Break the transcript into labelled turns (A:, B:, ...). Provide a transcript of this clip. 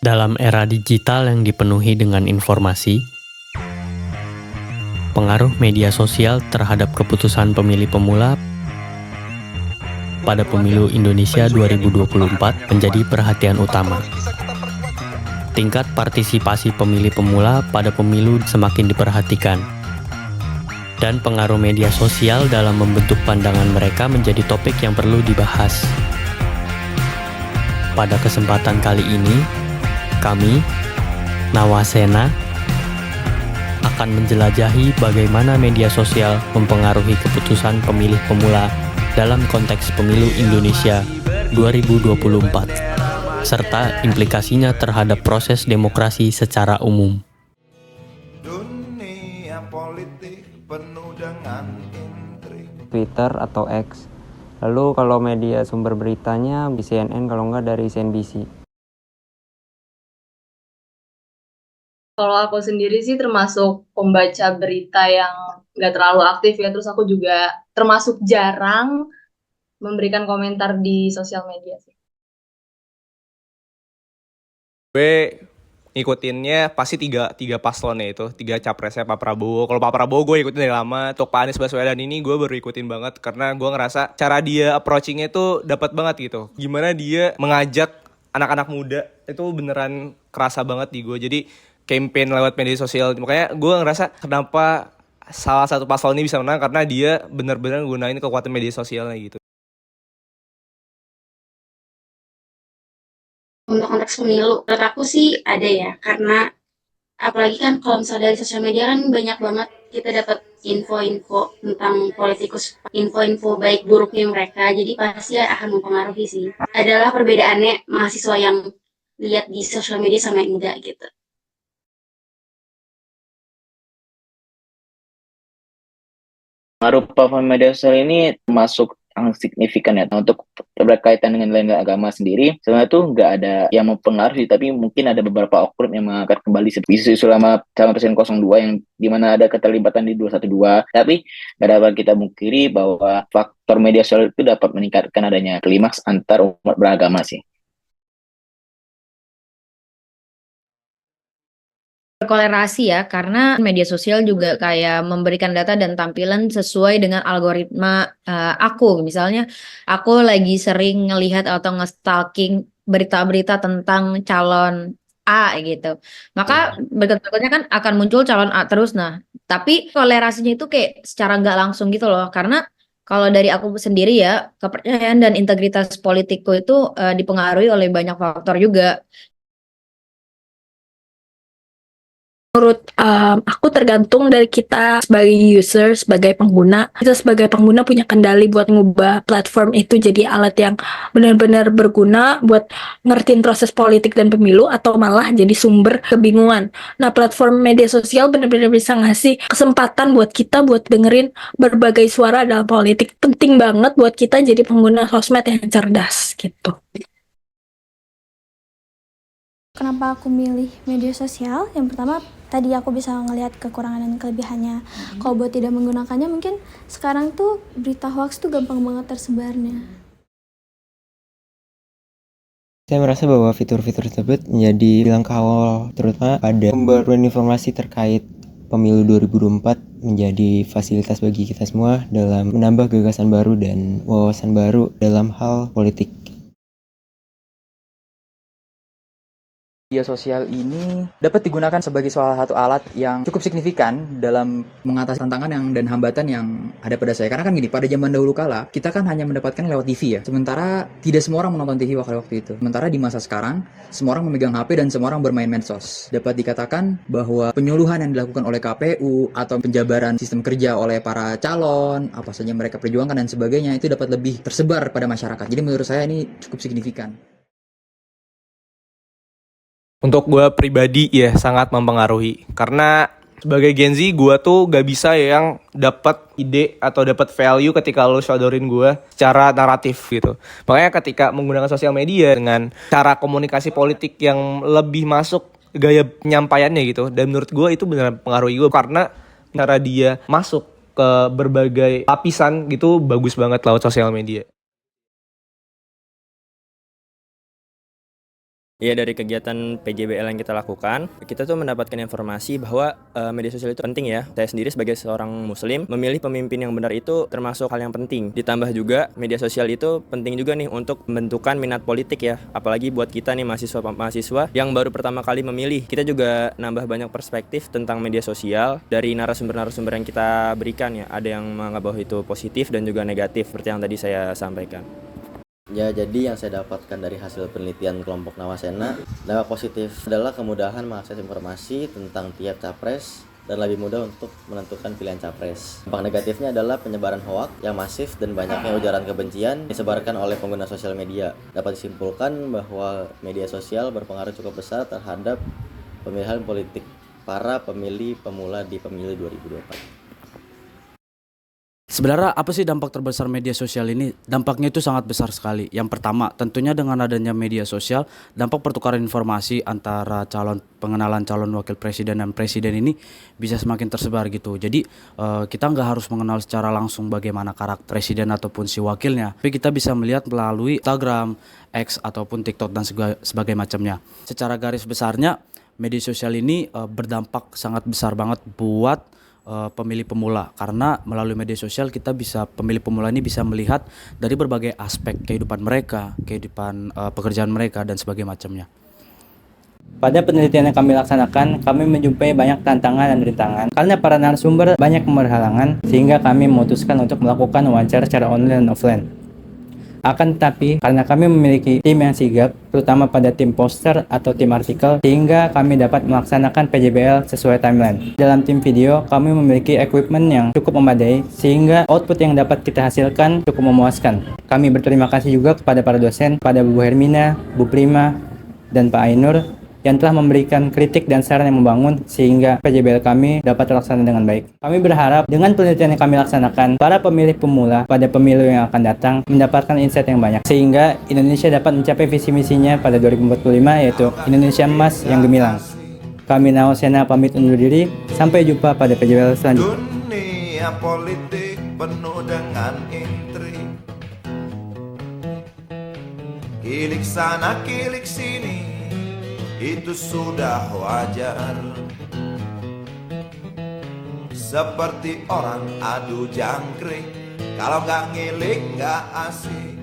A: Dalam era digital yang dipenuhi dengan informasi, pengaruh media sosial terhadap keputusan pemilih pemula pada pemilu Indonesia 2024 menjadi perhatian utama. Tingkat partisipasi pemilih pemula pada pemilu semakin diperhatikan, dan pengaruh media sosial dalam membentuk pandangan mereka menjadi topik yang perlu dibahas. Pada kesempatan kali ini, kami, Nawasena, akan menjelajahi bagaimana media sosial mempengaruhi keputusan pemilih pemula dalam konteks pemilu Indonesia 2024, serta implikasinya terhadap proses demokrasi secara umum.
B: Dunia politik penuh dengan intrik.
C: Twitter atau X. Lalu kalau media sumber beritanya di CNN, kalau nggak dari CNBC.
D: Kalau aku sendiri sih termasuk pembaca berita yang nggak terlalu aktif ya. Terus aku juga termasuk jarang memberikan komentar di sosial media sih.
E: Gue ngikutinnya pasti tiga paslonnya itu, tiga capresnya Pak Prabowo. Kalau Pak Prabowo gue ikutin dari lama. Untuk Pak Anies Baswedan ini gue baru ikutin banget karena gue ngerasa cara dia approachingnya tuh dapat banget gitu. Gimana dia mengajak anak-anak muda itu beneran kerasa banget di gue. Jadi campaign lewat media sosial. Makanya gue ngerasa kenapa salah satu paslon ini bisa menang karena dia bener-bener gunain kekuatan media sosialnya gitu.
F: Untuk konteks pemilu, menurut aku sih ada ya, karena apalagi kan kalau misalnya dari sosial media kan banyak banget kita dapat info-info tentang politikus, info-info baik buruknya mereka, jadi pasti akan mempengaruhi sih. Adalah perbedaannya mahasiswa yang lihat di sosial media sama yang enggak gitu.
G: Pengaruh platform media sosial ini termasuk yang signifikan ya. Nah, untuk berkaitan dengan nilai agama sendiri, sebenarnya tuh nggak ada yang mempengaruhi, tapi mungkin ada beberapa oknum yang mengangkat kembali isu-isu lama sama Presiden 02 yang dimana ada keterlibatan di 212. Tapi nggak dapat kita mungkiri bahwa faktor media sosial itu dapat meningkatkan adanya klimaks antar umat beragama sih.
H: Berkolerasi ya, karena media sosial juga kayak memberikan data dan tampilan sesuai dengan algoritma aku. Misalnya, aku lagi sering ngelihat atau nge-stalking berita-berita tentang calon A gitu. Maka berikut-berikutnya kan akan muncul calon A terus. Nah, tapi kolerasinya itu kayak secara nggak langsung gitu loh. Karena kalau dari aku sendiri ya, kepercayaan dan integritas politikku itu dipengaruhi oleh banyak faktor juga.
I: Menurut aku tergantung dari kita sebagai user, sebagai pengguna. Kita sebagai pengguna punya kendali buat ngubah platform itu jadi alat yang benar-benar berguna buat ngertiin proses politik dan pemilu, atau malah jadi sumber kebingungan. Nah, platform media sosial benar-benar bisa ngasih kesempatan buat kita buat dengerin berbagai suara dalam politik. Penting banget buat kita jadi pengguna sosmed yang cerdas gitu.
J: Kenapa aku milih media sosial? Yang pertama, tadi aku bisa ngelihat kekurangan dan kelebihannya. Kalau buat tidak menggunakannya, mungkin sekarang tuh berita hoax tuh gampang banget tersebarnya.
C: Saya merasa bahwa fitur-fitur tersebut menjadi bilang kawal, terutama pada pembaruan informasi terkait pemilu 2024 menjadi fasilitas bagi kita semua dalam menambah gagasan baru dan wawasan baru dalam hal politik.
K: Media sosial ini dapat digunakan sebagai salah satu alat yang cukup signifikan dalam mengatasi tantangan dan hambatan yang ada pada saya. Karena kan gini, pada zaman dahulu kala, kita kan hanya mendapatkan lewat TV ya. Sementara tidak semua orang menonton TV waktu itu. Sementara di masa sekarang, semua orang memegang HP dan semua orang bermain medsos. Dapat dikatakan bahwa penyuluhan yang dilakukan oleh KPU atau penjabaran sistem kerja oleh para calon, apa saja mereka perjuangkan dan sebagainya, itu dapat lebih tersebar pada masyarakat. Jadi menurut saya ini cukup signifikan.
E: Untuk gue pribadi ya sangat mempengaruhi. Karena sebagai Gen Z gue tuh gak bisa yang dapat ide atau dapat value ketika lo sodorin gue secara naratif gitu. Makanya ketika menggunakan sosial media dengan cara komunikasi politik yang lebih masuk gaya penyampaiannya gitu. Dan menurut gue itu benar pengaruhi gue karena cara dia masuk ke berbagai lapisan gitu bagus banget lewat sosial media.
A: Ya, dari kegiatan PJBL yang kita lakukan, kita tuh mendapatkan informasi bahwa media sosial itu penting ya. Saya sendiri sebagai seorang muslim, memilih pemimpin yang benar itu termasuk hal yang penting. Ditambah juga media sosial itu penting juga nih untuk membentukkan minat politik ya. Apalagi buat kita nih mahasiswa yang baru pertama kali memilih. Kita juga nambah banyak perspektif tentang media sosial dari narasumber-narasumber yang kita berikan ya. Ada yang menganggap bahwa itu positif dan juga negatif seperti yang tadi saya sampaikan.
L: Ya, jadi yang saya dapatkan dari hasil penelitian kelompok Nawasena, dampak positif adalah kemudahan mengakses informasi tentang tiap capres dan lebih mudah untuk menentukan pilihan capres. Dampak negatifnya adalah penyebaran hoak yang masif dan banyaknya ujaran kebencian disebarkan oleh pengguna sosial media. Dapat disimpulkan bahwa media sosial berpengaruh cukup besar terhadap pemilihan politik para pemilih pemula di pemilu 2024.
M: Sebenarnya apa sih dampak terbesar media sosial ini? Dampaknya itu sangat besar sekali. Yang pertama, tentunya dengan adanya media sosial, dampak pertukaran informasi antara pengenalan calon wakil presiden dan presiden ini bisa semakin tersebar gitu. Jadi kita nggak harus mengenal secara langsung bagaimana karakter presiden ataupun si wakilnya, tapi kita bisa melihat melalui Instagram, X ataupun TikTok dan sebagainya macamnya. Secara garis besarnya, media sosial ini berdampak sangat besar banget buat pemilih pemula, karena melalui media sosial pemilih pemula ini bisa melihat dari berbagai aspek kehidupan mereka, kehidupan pekerjaan mereka dan sebagainya macamnya.
C: Pada penelitian yang kami laksanakan, kami menjumpai banyak tantangan dan rintangan karena para narasumber banyak berhalangan, sehingga kami memutuskan untuk melakukan wawancara secara online dan offline. Akan tetapi, karena kami memiliki tim yang sigap, terutama pada tim poster atau tim artikel, sehingga kami dapat melaksanakan PJBL sesuai timeline. Dalam tim video, kami memiliki equipment yang cukup memadai, sehingga output yang dapat kita hasilkan cukup memuaskan. Kami berterima kasih juga kepada para dosen, pada Bu Hermina, Bu Prima, dan Pak Ainur, yang telah memberikan kritik dan saran yang membangun sehingga PJBL kami dapat terlaksana dengan baik. Kami berharap dengan penelitian yang kami laksanakan, para pemilih pemula pada pemilu yang akan datang mendapatkan insight yang banyak sehingga Indonesia dapat mencapai visi misinya pada 2045, yaitu Indonesia Emas yang Gemilang. Kami Nawasena pamit undur diri, sampai jumpa pada PJBL selanjutnya.
B: Dunia politik penuh dengan intrik, kilik sana kilik sini, itu sudah wajar. Seperti orang adu jangkrik, kalau nggak ngilik nggak asik.